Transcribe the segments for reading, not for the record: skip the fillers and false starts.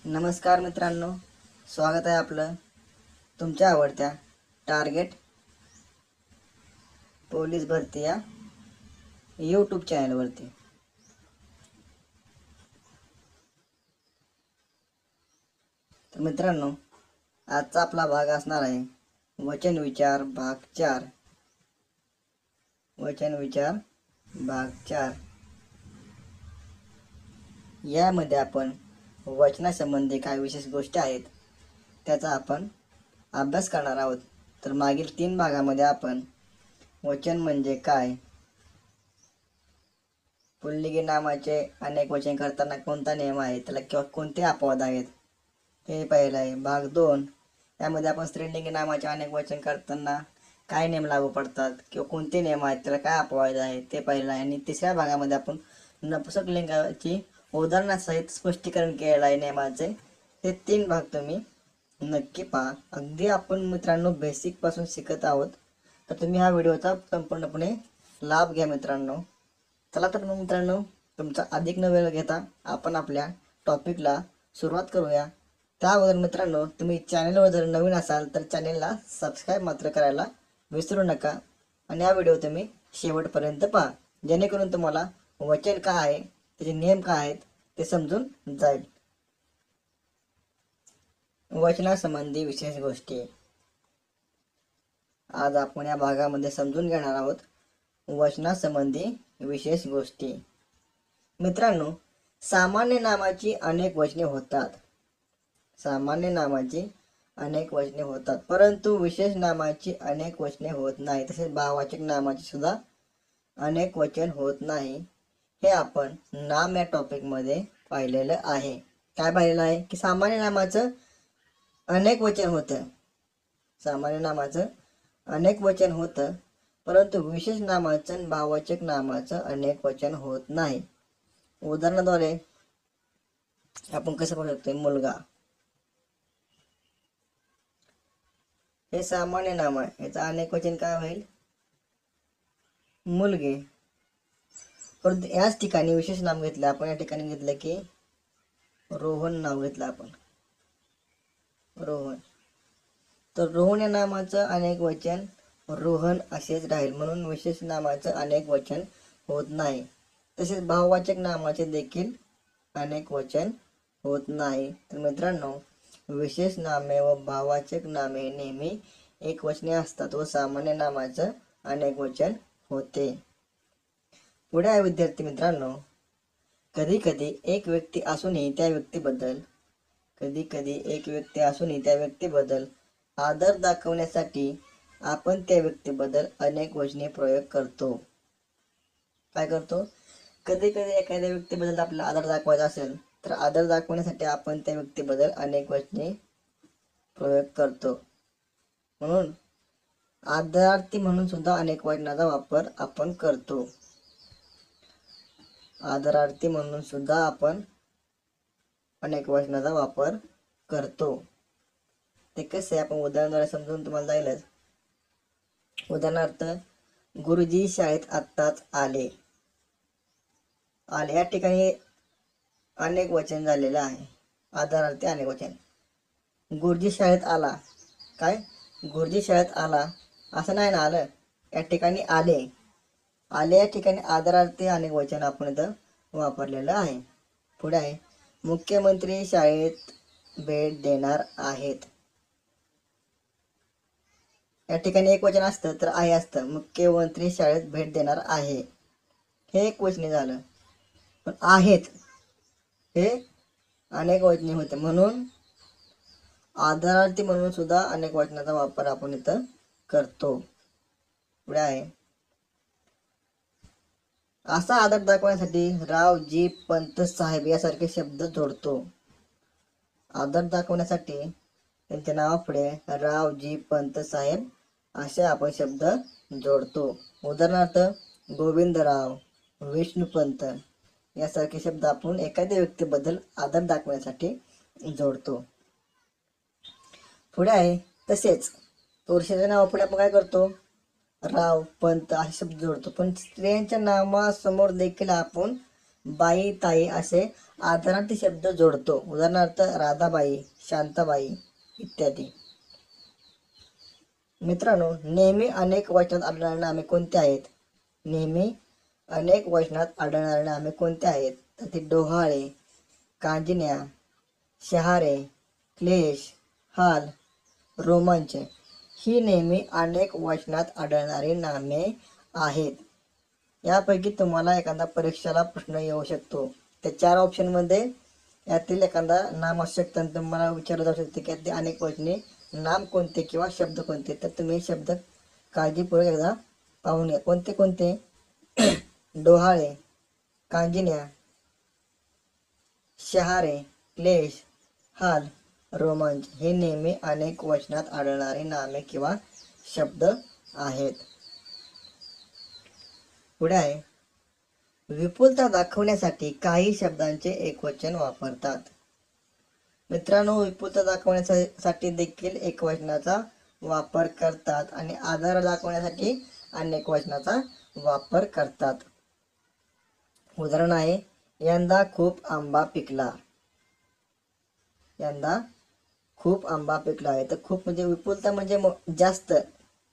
नमस्कार मित्रांनो, स्वागत आहे आपलं तुमच्या आवडत्या टार्गेट पोलीस भरती या यूट्यूब चॅनलवरती। तर मित्रांनो, आजचा आपला भाग असणार आहे वचन विचार भाग 4। वचन विचार भाग 4 यामध्ये आपण वचनासंबंधी काय विशेष गोष्टी आहेत त्याचा आपण अभ्यास करणार आहोत। तर मागील 3 भागामध्ये आपण वचन म्हणजे काय, पुल्लिंगी नामाचे अनेक वचन करताना कोणता नियम आहे, त्याला किंवा कोणते अपवाद आहेत हे पाहिलं आहे। भाग 2 यामध्ये आपण स्त्रीलिंगी नामाचे अनेक वचन करताना काय नियम लागू पडतात किंवा कोणते नियम आहेत, त्याला काय अपवाद आहेत ते पाहिलं आहे। आणि तिसऱ्या भागामध्ये आपण नपुंसक लिंगाची उदाहरणासहित स्पष्टीकरण केलेलं आहे नियमाचे। हे 3 भाग तुम्ही नक्की पहा। अगदी आपण मित्रांनो बेसिक पासून शिकत आहोत, तर तुम्ही हा व्हिडिओचा संपूर्णपणे लाभ घ्या मित्रांनो। चला तर मग मित्रांनो, तुमचा अधिक न वेळ घेता आपण आपल्या टॉपिकला सुरुवात करूया। त्या अगोदर मित्रांनो, तुम्ही चॅनलवर जर नवीन असाल तर चॅनलला सबस्क्राईब मात्र करायला विसरू नका आणि हा व्हिडिओ तुम्ही शेवटपर्यंत पहा, जेणेकरून तुम्हाला वचन काय आहे, त्याचे नियम काय आहेत ते समजून जाईल। वचनासंबंधी विशेष गोष्टी आज आपण या भागामध्ये समजून घेणार आहोत। वचनासंबंधी विशेष गोष्टी मित्रांनो, सामान्य नामाची अनेक वचने होतात। सामान्य नामाची अनेक वचने होतात, परंतु विशेष नामाची अनेक वचने होत नाही। तसेच भाववाचक नामाची सुद्धा अनेक वचन होत नाही। हे आपण नाम या टॉपिक मध्ये पाहिलेलं आहे। काय पाहिलेलं आहे की सामान्य नामाचं अनेक वचन होतं, सामान्य नामाचं अनेक वचन होतं, परंतु विशेष नामाचं आणि भाववाचक नामाचं अनेक वचन होत नाही। उदाहरणाद्वारे आपण कसं पाहू शकतो, मुलगा हे सामान्य नाम आहे, याचं अनेक वचन काय होईल, मुलगे। परंतु याच ठिकाणी विशेष नाम घेतलं आपण, या ठिकाणी घेतलं की रोहन नाव घेतलं आपण, रोहन। तर रोहन या नामाचं अनेक वचन रोहन असेच राहील, म्हणून विशेष नामाचं अनेक वचन होत नाही। तसेच भाववाचक नामाचे देखील अनेक वचन होत नाही। तर मित्रांनो, विशेष नामे व भाववाचक नामे नेहमी एक वचने असतात व सामान्य नामाचं अनेक वचन होते। पुढे आहे विद्यार्थी मित्रांनो, कधी कधी एक व्यक्ती असूनही त्या व्यक्तीबद्दल आदर दाखवण्यासाठी आपण त्या व्यक्तीबद्दल अनेक वचने प्रयोग करतो। काय करतो, कधी कधी एखाद्या व्यक्तीबद्दल आपल्याला आदर दाखवायचा असेल तर आदर दाखवण्यासाठी आपण त्या व्यक्तीबद्दल अनेक वचने प्रयोग करतो। म्हणून आदरार्थी म्हणून सुद्धा अनेक वचनाचा वापर आपण करतो। आदरार्थी म्हणून सुद्धा आपण अनेक वचनाचा वापर करतो। ते कसे आपण उदाहरणाद्वारे समजून तुम्हाला जाईलच। उदाहरणार्थ, गुरुजी शाळेत आत्ताच आले। या ठिकाणी अनेक वचन झालेलं आहे, आदरार्थी अनेक वचन। गुरुजी शाळेत आला, काय गुरुजी शाळेत आला असं नाही ना आलं, या ठिकाणी आले। या ठिकाणी आदरार्थी अनेक वचन आपण इथं वापरलेलं आहे। पुढे आहे, मुख्यमंत्री शाळेत भेट देणार आहेत। या ठिकाणी एक वचन असतं तर आहे असतं, मुख्यमंत्री शाळेत भेट देणार आहे, हे एक वचने झालं। पण आहेत हे अनेक वचने होते, म्हणून आदरार्थी म्हणून सुद्धा अनेक वचनाचा वापर आपण इथं करतो। पुढे आहे, असा आदर दाखवण्यासाठी राव जी पंत साहेब यासारखे शब्द जोडतो। आदर दाखवण्यासाठी त्यांच्या नावापुढे राव जी पंत साहेब असे आपण शब्द जोडतो। उदाहरणार्थ, गोविंदराव, विष्णुपंत यासारखे शब्द आपण एखाद्या व्यक्तीबद्दल आदर दाखवण्यासाठी जोडतो। पुढे आहे, तसेच पुरुषाच्या नावापुढे आपण काय करतो, राव, पंत असे शब्द जोडतो। पण स्त्रियांच्या नावासमोर देखील आपण बाई, ताई असे आदरार्थी शब्द जोडतो. उदाहरणार्थ राधाबाई, शांताबाई इत्यादी. मित्रांनो, नेहमी अनेक वचनात आढळणारी नामे कोणती आहेत? नेहमी अनेक वचनात आढळणारी नामे कोणती आहेत? तर ती डोहाळे, कांजिण्या, शहारे, क्लेश, हाल, रोमांच ही नेहमी अनेक वचनात आढळणारी नामे आहेत. यापैकी तुम्हाला एखादा परीक्षेला प्रश्न येऊ शकतो. त्या 4 ऑप्शनमध्ये यातील एखादा नाम असू शकतं आणि तुम्हाला विचारलं जाऊ शकते की ते अनेक वचने नाम कोणते किंवा शब्द कोणते. तर तुम्ही शब्द काळजीपूर्वक एकदा पाहून घ्या. कोणते कोणते? डोहाळे, कांजिण्या, शहारे, क्लेश, हाल, रोमांच हे नेहमी अनेक वचनात आढळणारी नामे किंवा शब्द आहेत. पुढे आहे, विपुलता दाखवण्यासाठी काही शब्दांचे एकवचन वापरतात. मित्रांनो, विपुलता दाखवण्यासाठी देखील एकवचनाचा वापर करतात आणि आधार दाखवण्यासाठी अनेक वचनाचा वापर करतात. उदाहरण आहे, यंदा खूप आंबा पिकला. यंदा खूप आंबा पिकला आहे. तर खूप म्हणजे विपुलता म्हणजे जास्त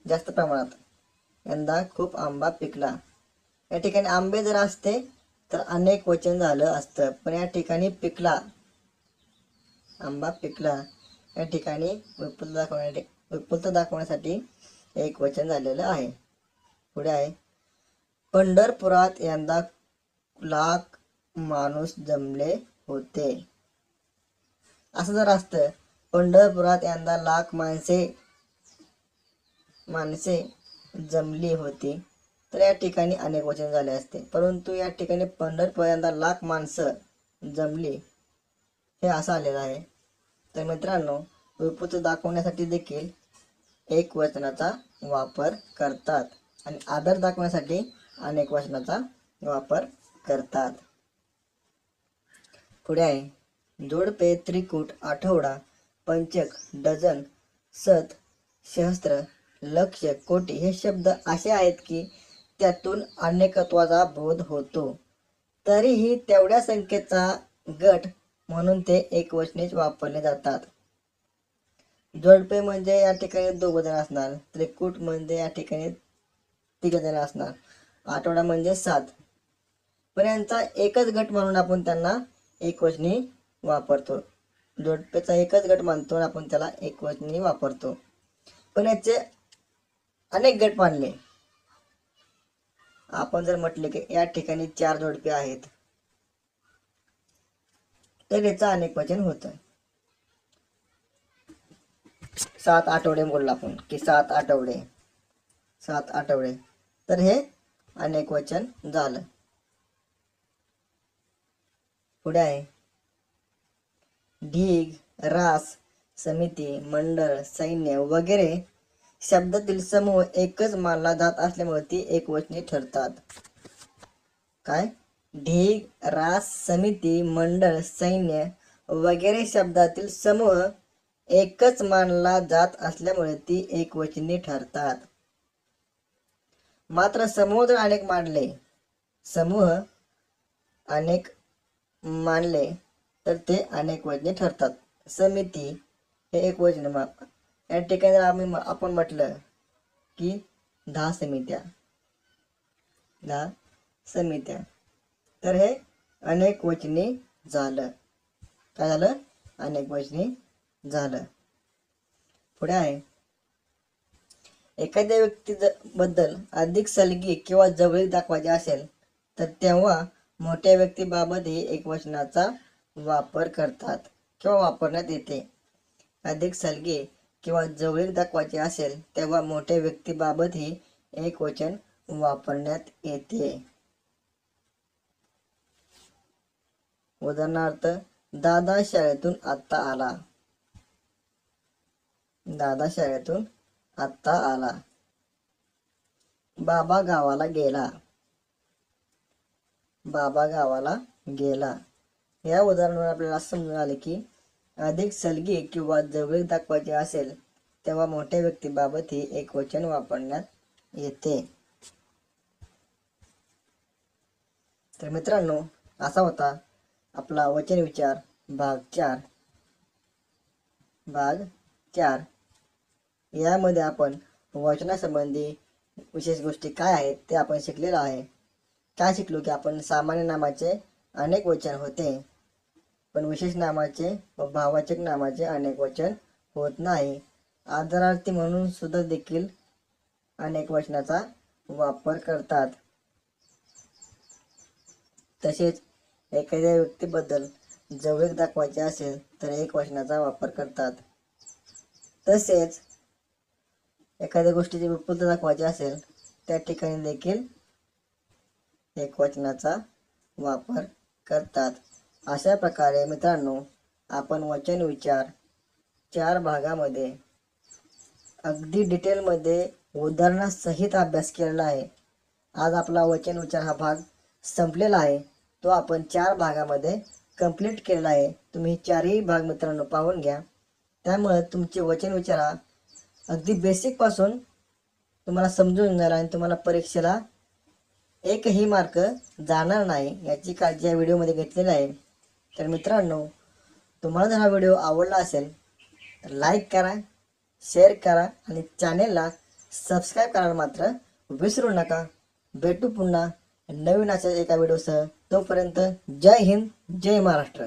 जास्त प्रमाणात. यंदा खूप आंबा पिकला. या ठिकाणी आंबे जर असते तर अनेक वचन झालं असतं, पण या ठिकाणी पिकला, आंबा पिकला या ठिकाणी विपुलता दाखवण्यासाठी एक वचन झालेलं आहे. पुढे आहे, पंढरपुरात यंदा लाख माणूस जमले होते. असं जर असतं, पंढरपुरात यंदा लाख माणसे जमली होती, तर या ठिकाणी अनेक वचन झाले असते. परंतु या ठिकाणी पंढरपुरात यंदा लाख माणसं जमली हे असं आलेलं आहे. तर मित्रांनो, विपुलता दाखवण्यासाठी देखील एक वचनाचा वापर करतात आणि आदर दाखवण्यासाठी अनेक वचनाचा वापर करतात. पुढे आहे, जोडपे, त्रिकूट, आठवडा, पंचक, डझन, शत, सहस्त्र, लक्ष, कोटी हे शब्द असे आहेत की त्यातून अनेकत्वाचा बोध होतो. तरीही तेवढ्या संख्येचा गट म्हणून ते एकवचनीच वापरले जातात. जोडपे म्हणजे या ठिकाणी 2 जण असणार, त्रिकूट म्हणजे या ठिकाणी 3 जण असणार, आठवडा म्हणजे 7. पण यांचा एकच गट म्हणून आपण त्यांना एकवचनी वापरतो. जोडपेचा एकच गट मानतो आणि आपण त्याला एकवचनी वापरतो. पण याचे अनेक गट मानले. आपण जर म्हटले की या ठिकाणी 4 जोडपे आहेत, तर याचं अनेक वचन होतं. 7 आठवडे बोललो आपण की 7 आठवडे, 7 आठवडे, तर हे अनेक वचन झालं. पुढे आहे, ढीग, रास, समिती, मंडळ, सैन्य वगैरे शब्दातील समूह एकच मानला जात असल्यामुळे ती एकवचनी ठरतात. काय? ढीग, रास, समिती, मंडळ, सैन्य वगैरे शब्दातील समूह एकच मानला जात असल्यामुळे ती एकवचनी ठरतात. मात्र समूह जर अनेक मानले, समूह अनेक मानले तर ते अनेक वचने ठरतात. समिती हे एक वचन. या ठिकाणी आपण म्हटलं की 10 समित्या, 10 समित्या, तर हे अनेक वचनी झालं. काय झालं? अनेक वचनी झालं. पुढे आहे, एखाद्या व्यक्तीबद्दल अधिक सलगी किंवा जवळीक दाखवायचे असेल तर तेव्हा मोठ्या व्यक्तीबाबतही एकवचनाचा वापर करतात किंवा वापरण्यात येते. अधिक सलगी किंवा जवळीक दाखवायचे असेल तेव्हा मोठ्या व्यक्तीबाबतही एकवचन वापरण्यात येते. उदाहरणार्थ, दादा शाळेतून आत्ता आला. दादा शाळेतून आत्ता आला. बाबा गावाला गेला. बाबा गावाला गेला. या उदाहरणावर आपल्याला समजून आले की अधिक सलगी किंवा जवळीक दाखवायचे असेल तेव्हा मोठ्या व्यक्तीबाबत ही एकवचन वापरण्यात येते. तर मित्रांनो, असा होता आपला वचन विचार भाग 4 यामध्ये आपण वचनासंबंधी विशेष गोष्टी काय आहेत ते आपण शिकलेलो आहे. काय शिकलो की आपण सामान्य नामाचे अनेक वचन होते, पण विशेष नामाचे व भाववाचक नामाचे अनेक वचन होत नाही. आदरार्थी म्हणून सुद्धा देखील अनेक वचनाचा वापर करतात. तसेच एखाद्या व्यक्तीबद्दल जवळीक दाखवायचे असेल तर एक वचनाचा वापर करतात. तसेच एखाद्या गोष्टीची विपुलता दाखवायची असेल त्या ठिकाणी देखील एक वचनाचा वापर करतात. अशा प्रकारे मित्रांनो आपण वचन विचार 4 भागामध्ये अगदी डिटेलमध्ये उदाहरणासहित अभ्यास केलेला आहे. आज आपला वचन विचार हा भाग संपलेला आहे. तो आपण 4 भागामध्ये कंप्लीट केलेला आहे. तुम्ही 4ही भाग मित्रांनो पाहून घ्या. त्यामुळे तुमचे वचन विचार हा अगदी बेसिक पासून तुम्हाला समजून जाईल आणि तुम्हाला परीक्षेला एकही मार्क जाणार नाही याची काळजी या व्हिडिओमध्ये घेतलेली आहे. तर मित्रांनो तुम्हाला जर हा व्हिडिओ आवडला असेल तर लाईक करा, शेअर करा आणि चॅनेलला सबस्क्राईब करायला मात्र विसरू नका. भेटू पुन्हा नवीन अशा एका व्हिडिओसह. तोपर्यंत जय हिंद, जय महाराष्ट्र.